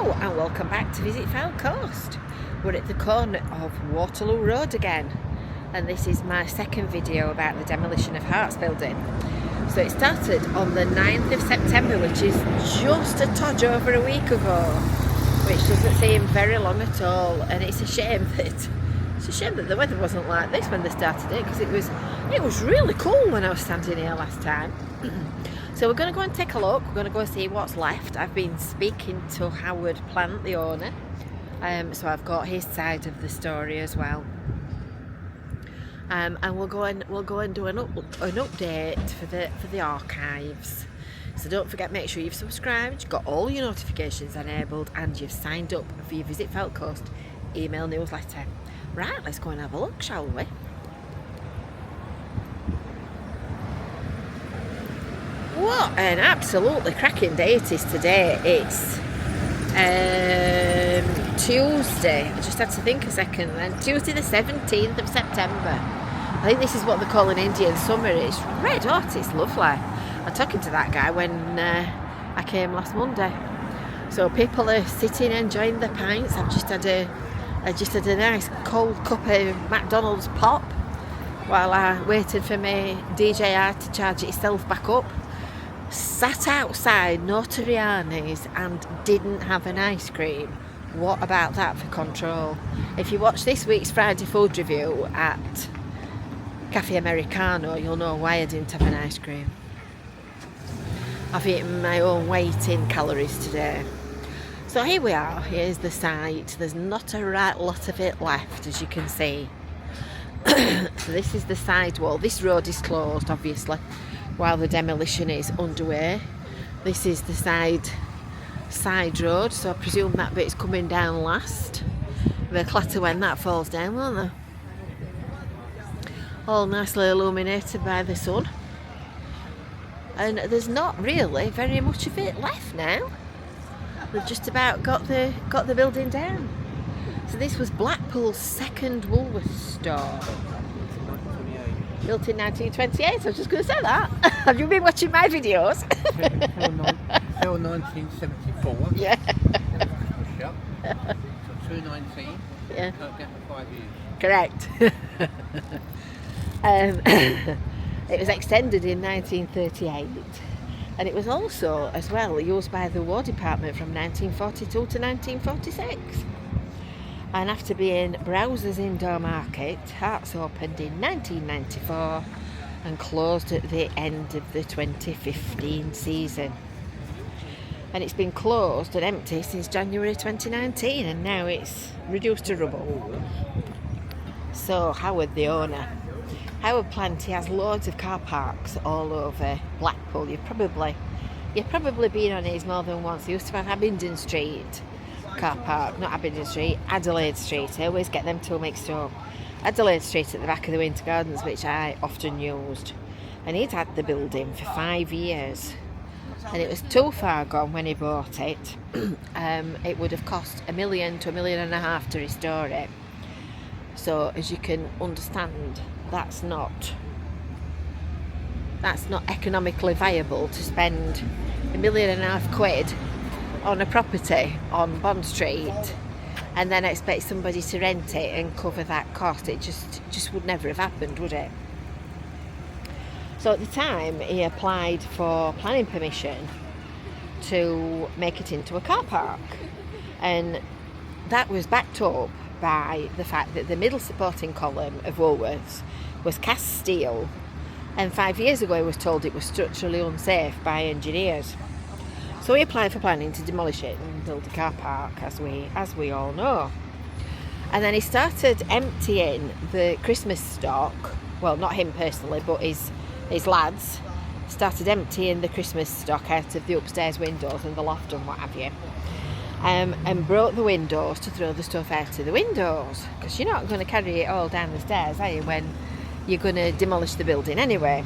Hello and welcome back to Visit Fylde Coast. We're at the corner of Waterloo Road again, and this is my second video about the demolition of Hartes building. So it started on the 9th of September, which is just a touch over a week ago, which doesn't seem very long at all, and it's a shame that the weather wasn't like this when they started it, because it was really cool when I was standing here last time. So we're going to go and take a look. We're going to go and see what's left. I've been speaking to Howard Plant, the owner, so I've got his side of the story as well. And we'll go and do an update for the archives. So don't forget, make sure you've subscribed, you've got all your notifications enabled, and you've signed up for your Visit Fylde Coast email newsletter. Right, let's go and have a look, shall we? What an absolutely cracking day it is today. It's Tuesday. I just had to think a second then. Tuesday the 17th of September. I think this is what they call an Indian summer. It's red hot, it's lovely. I'm talking to that guy when I came last Monday. So people are sitting enjoying their pints. I just had a nice cold cup of McDonald's pop while I waited for my DJI to charge itself back up. Sat outside Notoriani's and didn't have an ice cream. What about that for control? If you watch this week's Friday food review at Cafe Americano, you'll know why I didn't have an ice cream. I've eaten my own weight in calories today. So here we are, here's the site. There's not a right lot of it left, as you can see. So this is the side wall. This road is closed, obviously, while the demolition is underway. This is the side road, so I presume that bit's coming down last. They'll clatter when that falls down, won't they? All nicely illuminated by the sun. And there's not really very much of it left now. They've just about got the building down. So this was Blackpool's second Woolworths store. Built in 1928, I was just going to say that. Have you been watching my videos? Till 1974. Yeah. So 219. Yeah. Down for 5 years. Correct. It was extended in 1938, and it was also, as well, used by the War Department from 1942 to 1946. And after being Browser's indoor market, Hartes opened in 1994 and closed at the end of the 2015 season. And it's been closed and empty since January 2019, and now it's reduced to rubble. So Howard, the owner, Howard Plant, he has loads of car parks all over Blackpool. You've probably been on his more than once. He used to have Abingdon Street car park, not Abingdon Street, Adelaide Street. I always get them two mixed up. Adelaide Street at the back of the Winter Gardens, which I often used. And he'd had the building for 5 years, and it was too far gone when he bought it. It would have cost £1 million to £1.5 million to restore it. So as you can understand, that's not economically viable to spend £1.5 million on a property on Bond Street and then expect somebody to rent it and cover that cost. It just would never have happened, would it? So at the time he applied for planning permission to make it into a car park, and that was backed up by the fact that the middle supporting column of Woolworths was cast steel, and 5 years ago he was told it was structurally unsafe by engineers. So he applied for planning to demolish it and build a car park, as we all know. And then he started emptying the Christmas stock. Well, not him personally, but his lads started emptying the Christmas stock out of the upstairs windows and the loft and what have you. And broke the windows to throw the stuff out of the windows, because you're not going to carry it all down the stairs, are you, when you're going to demolish the building anyway.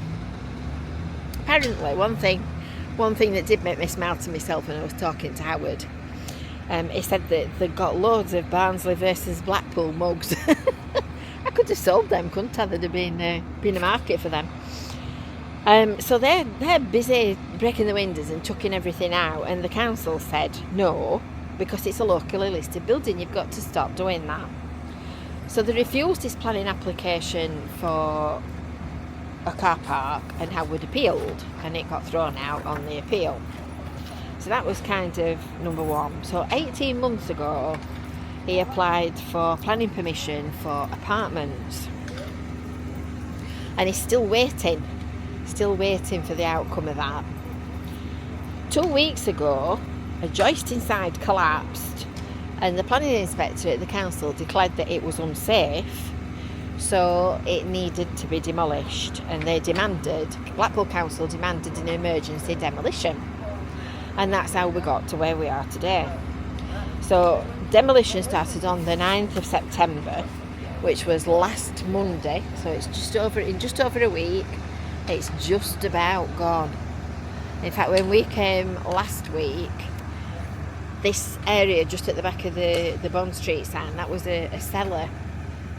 Apparently, one thing that did make me smile to myself when I was talking to Howard, he said that they got loads of Barnsley versus Blackpool mugs. I could have sold them, couldn't I? There'd have been a market for them. So they're busy breaking the windows and chucking everything out, and the council said no, because it's a locally listed building, you've got to stop doing that. So they refused this planning application for a car park, and Howard appealed, and it got thrown out on the appeal. So that was kind of number one. So 18 months ago, he applied for planning permission for apartments, and he's still waiting for the outcome of that. 2 weeks ago, a joist inside collapsed, and the planning inspector at the council declared that it was unsafe, so it needed to be demolished, and Blackpool Council demanded an emergency demolition, and that's how we got to where we are today. So demolition started on the 9th of September, which was last Monday, so it's just over a week. It's just about gone. In fact, when we came last week, this area just at the back of the Bond Street sign, that was a cellar,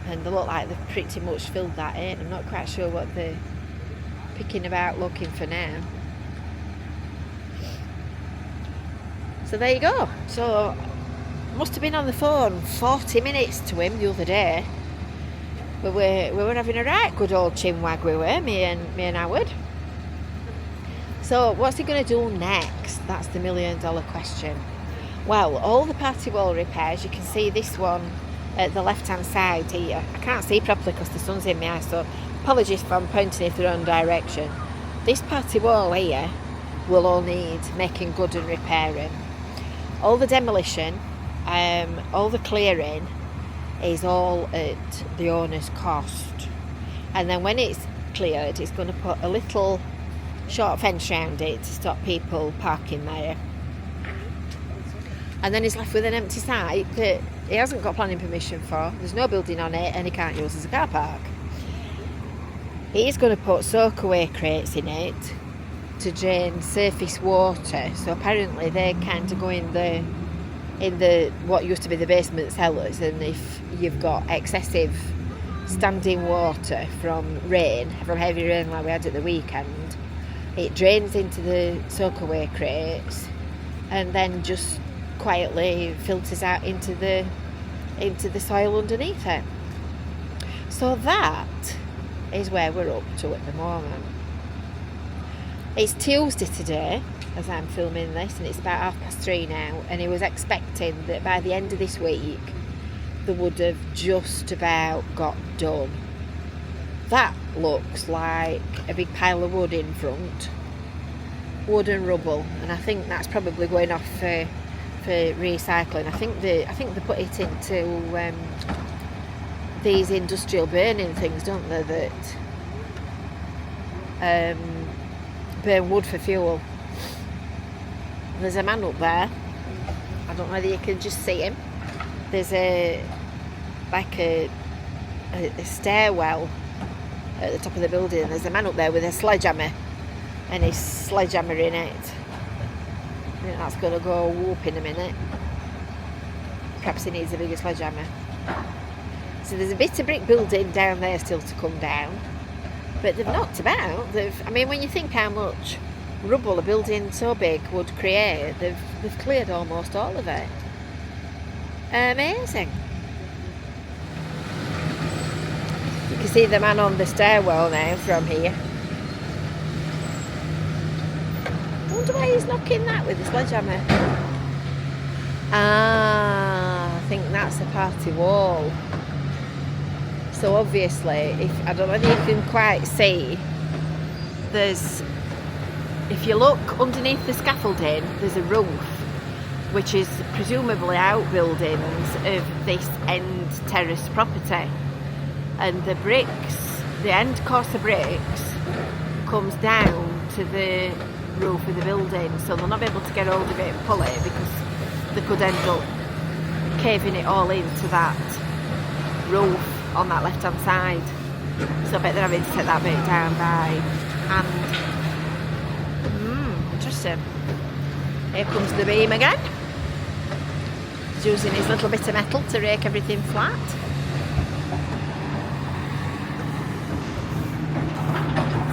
and they look like they've pretty much filled that in. I'm not quite sure what they're picking about looking for now. So there you go. So must have been on the phone 40 minutes to him the other day. We were having a right good old chinwag, we were, me and Howard. So what's he going to do next? That's the $1 million question. Well, all the party wall repairs, you can see this one at the left hand side here. I can't see properly because the sun's in my eyes, so apologies if I'm pointing in the wrong direction. This party wall here will all need making good and repairing. All the demolition, all the clearing is all at the owner's cost, and then when it's cleared, it's going to put a little short fence around it to stop people parking there, and then he's left with an empty site that he hasn't got planning permission for. There's no building on it, and he can't use as a car park. He's going to put soak away crates in it to drain surface water, so apparently they kind of go in the what used to be the basement cellars, and if you've got excessive standing water from heavy rain like we had at the weekend, it drains into the soak away crates and then just quietly filters out into the soil underneath it. So that is where we're up to at the moment. It's Tuesday today as I'm filming this, and it's about 3:30 now, and he was expecting that by the end of this week they would have just about got done. That looks like a big pile of wood in front, wood and rubble, and I think that's probably going off for recycling. I think they put it into these industrial burning things, don't they, that burn wood for fuel. There's a man up there. I don't know whether you can just see him. There's a stairwell at the top of the building. There's a man up there with a sledgehammer, and he's sledgehammering it. I think that's going to go whoop in a minute. Perhaps he needs a bigger sledgehammer. So there's a bit of brick building down there still to come down, but they've knocked about. When you think how much rubble a building so big would create, they've cleared almost all of it. Amazing. You can see the man on the stairwell now from here. I wonder why he's knocking that with the sledgehammer. I think that's a party wall. So obviously, I don't know whether you can quite see, if you look underneath the scaffolding, there's a roof, which is presumably outbuildings of this end terrace property. And the end course of bricks comes down to the roof of the building, so they'll not be able to get hold of it and pull it, because they could end up caving it all into that roof on that left hand side. So I bet they're having to take that bit down by hand. Interesting. Here comes the beam again. He's using his little bit of metal to rake everything flat.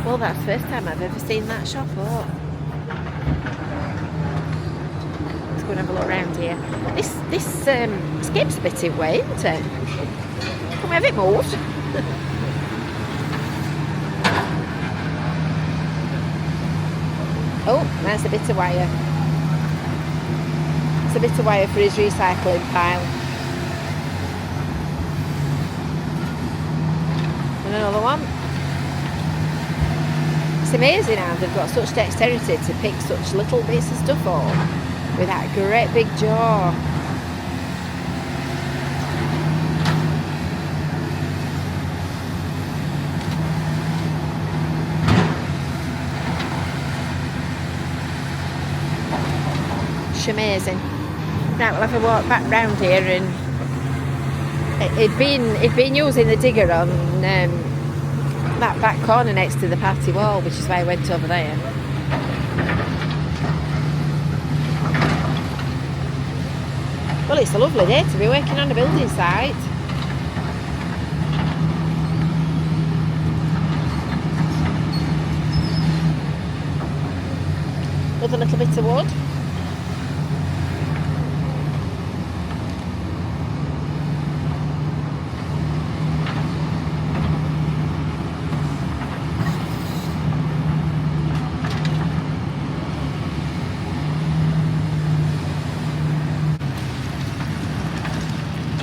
Well, that's the first time I've ever seen that shop up. It's go and have a look around here. This skip's a bit in way, isn't it? Can we have it moved? Oh, there's a bit of wire. It's a bit of wire for his recycling pile. And another one. It's amazing how they've got such dexterity to pick such little bits of stuff up with that great big jaw. It's amazing. Right, we'll have a walk back round here, and it'd been using the digger on that back corner next to the party wall, which is why I went over there. Well, it's a lovely day to be working on a building site. Another little bit of wood.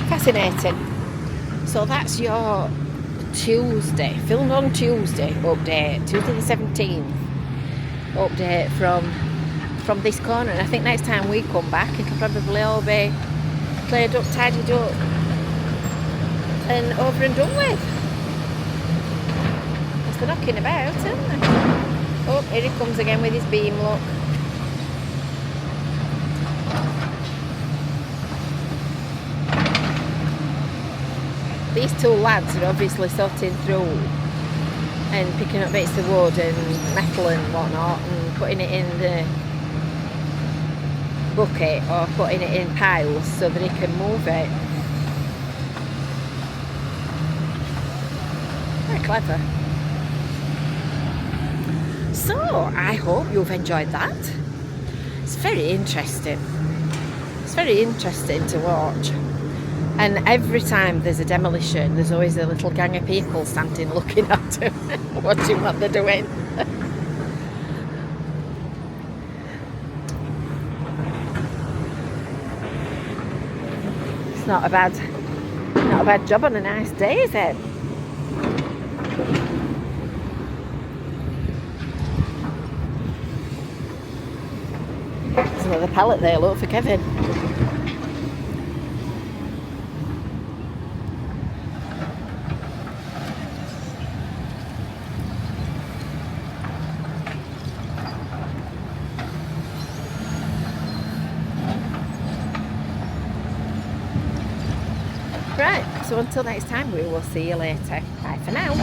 Fascinating. So that's your Tuesday, filmed on Tuesday update, Tuesday the 17th update from this corner. And I think next time we come back it'll probably all be cleared up, tidied up and over and done with. Because they're knocking about, aren't they? Oh, here he comes again with his beam, look. These two lads are obviously sorting through and picking up bits of wood and metal and whatnot and putting it in the bucket or putting it in piles so that he can move it. Very clever. So, I hope you've enjoyed that. It's very interesting. It's very interesting to watch. And every time there's a demolition, there's always a little gang of people standing looking at them, watching what they're doing. It's not a bad job on a nice day, is it? There's another pallet there, look, for Kevin. Right, so until next time, we will see you later. Bye for now.